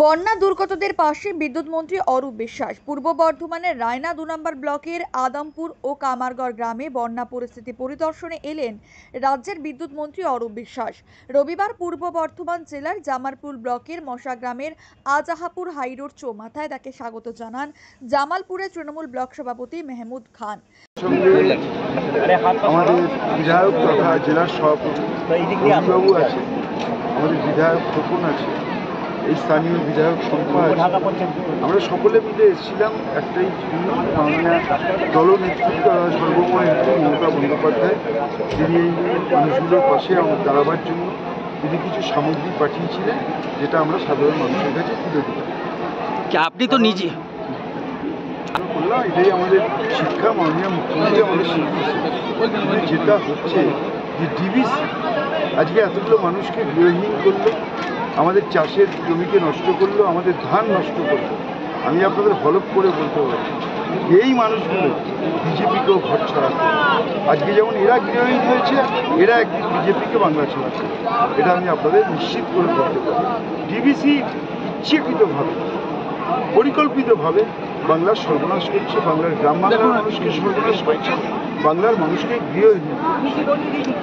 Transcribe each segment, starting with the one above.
বন্যা দুর্গতদের পাশে বিদ্যুৎ মন্ত্রী অরূপ বিশ্বাস। পূর্ব বর্ধমানের রায়না ২ নম্বর ব্লকের আদমপুর ও কামারগড় গ্রামে বন্যা পরিস্থিতি পরিদর্শনে এলেন রাজ্যের বিদ্যুৎ মন্ত্রী অরূপ বিশ্বাস। রবিবার পূর্ব বর্ধমান জেলার জামালপুর ব্লকের মশা গ্রামের আজাহাপুর হাইরোড চৌমাথায় তাকে স্বাগত জানান জামালপুরের তৃণমূল ব্লক সভাপতি মেহমুদ খান। আমাদের বিধায়ক তথা জেলার সভাপতি বাবু আছে, আমাদের বিধায়ক খোকন আছে, এই স্থানীয় বিধায়ক শম্পা আছে। আমরা সকলে মিলে এসেছিলাম একটাই মাননীয় দলনেতৃত্ব সর্বময় নেত্রী মমতা বন্দ্যোপাধ্যায়, যিনি এই মানুষগুলোর পাশে দাঁড়াবার জন্য তিনি কিছু সামগ্রী পাঠিয়েছিলেন, যেটা আমরা সাধারণ মানুষের কাছে তুলে দিলাম। আপনি তো নিজে বললাম, এটাই আমাদের শিক্ষা, মাননীয় মুখ্যমন্ত্রী আমাদের শিখিয়েছে। যেটা হচ্ছে যে ডিভিসি আজকে এতগুলো মানুষকে গৃহহীন করলো, আমাদের চাষের জমিকে নষ্ট করলো, আমাদের ধান নষ্ট করলো। আমি আপনাদের হলফ করে বলতে পারি, এই মানুষগুলো বিজেপিকেও ঘর ছড়াতে, আজকে যেমন এরা গৃহহীন হয়েছে, এরা একদিন বিজেপিকে বাংলা ছড়াচ্ছে। এটা আমি আপনাদের নিশ্চিত করে বলতে পারি। ডিভিসি ইচ্ছাকৃতভাবে, পরিকল্পিতভাবে বাংলার সর্বনাশ করছে, বাংলার গ্রাম বাংলার মানুষকে সর্বনাশ করছে, বাংলার মানুষকে গৃহহীন।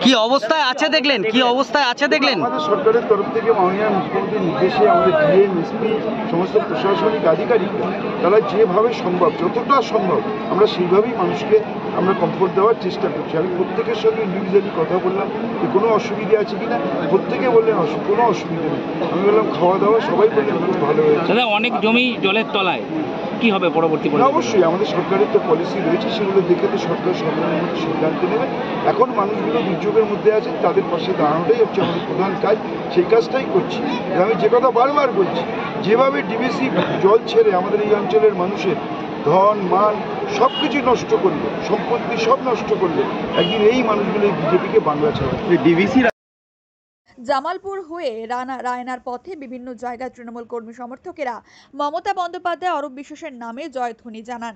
কি অবস্থায় আছে দেখলেন? কি অবস্থায় আছে দেখলেন? আমাদের সরকারের তরফ থেকে মাননীয় মুখ্যমন্ত্রীর নির্দেশে আমাদের ডিএম, এসপি, সমস্ত প্রশাসনিক আধিকারিক, তারা যেভাবে সম্ভব, যতটা সম্ভব আমরা সেইভাবেই মানুষকে আমরা কমফোর্ট দেওয়ার চেষ্টা করছি। আমি প্রত্যেকের সঙ্গে ইন্ডিভিজুয়ালি কথা বললাম যে কোনো অসুবিধা আছে কিনা, প্রত্যেকে বললেন কোনো অসুবিধা নেই। আমি বললাম খাওয়া দাওয়া, সবাই বললেন খুব ভালো হয়েছে। অনেক জমি জলের তলায়, কি হবে পরবর্তী? অবশ্যই আমাদের সরকারের তো পলিসি রয়েছে, সেগুলো দেখে তো সরকার সরকারের মধ্যে সিদ্ধান্ত নেবে। এখন মানুষগুলো দুর্যোগের মধ্যে আছে, তাদের পাশে দাঁড়ানোটাই হচ্ছে আমাদের প্রধান কাজ, সেই কাজটাই করছি। আমি যে কথা বারবার বলছি, যেভাবে ডিভিসি জল ছেড়ে আমাদের এই অঞ্চলের মানুষের ধন মান সব কিছু নষ্ট করলো, সম্পত্তি সব নষ্ট করলো, একদিন এই মানুষগুলো এই বিজেপিকে বাংলা ছাড়াবে। ডিভিসি জামালপুর হয়ে রায়নার পথে বিভিন্ন জায়গায় তৃণমূল কর্মী সমর্থকেরা মমতা বন্দ্যোপাধ্যায় অরূপ বিশ্বাসের নামে জয়ধ্বনি জানান।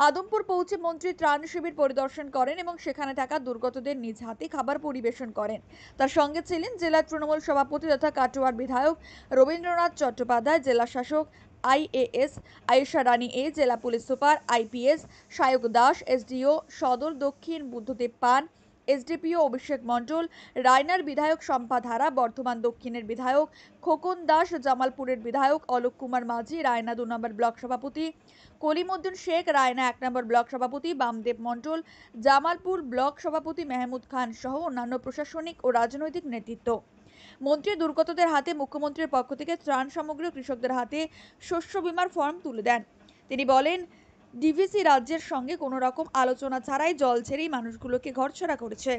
আদমপুর পৌঁছে মন্ত্রী ত্রাণ শিবির পরিদর্শন করেন এবং সেখানে থাকা দুর্গতদের নিজ হাতে খাবার পরিবেশন করেন। তার সঙ্গে ছিলেন জেলা তৃণমূল সভাপতি তথা কাটোয়ার বিধায়ক রবীন্দ্রনাথ চট্টোপাধ্যায়, জেলা শাসক IAS আয়েশা রানী, জেলা police super IPS Sayak Das, SDO সদর দক্ষিণ বুদ্ধদেব পান, SDPO অভিষেক মণ্ডল, রায়নার বিধায়ক শম্পা ধারা, বর্ধমান দক্ষিণের বিধায়ক খোকন দাস, জামালপুরের বিধায়ক অলোক কুমার মাঝি, রায়না 2 নম্বর ব্লক সভাপতি কলিমউদ্দিন শেখ, রায়না 1 নম্বর ব্লক সভাপতি বামদেব মণ্ডল, জামালপুর ব্লক সভাপতি মেহমুদ খান সহ অন্যান্য প্রশাসনিক ও রাজনৈতিক নেতৃত্ব। মন্ত্রী দুর্গতদের হাতে মুখ্যমন্ত্রীর পক্ষ থেকে ত্রাণ সামগ্রী, কৃষকদের হাতে শস্য বীমার ফর্ম তুলে দেন। তিনি বলেন, ডিভিসি রাজ্যের সঙ্গে কোনো রকম আলোচনা ছাড়াই জল ছেড়েই মানুষগুলোকে ঘরছাড়া করেছে।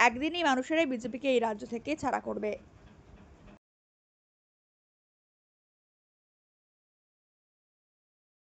একদিনই মানুষেরাই বিজেপিকে এই রাজ্য থেকে ছাড়া করবে।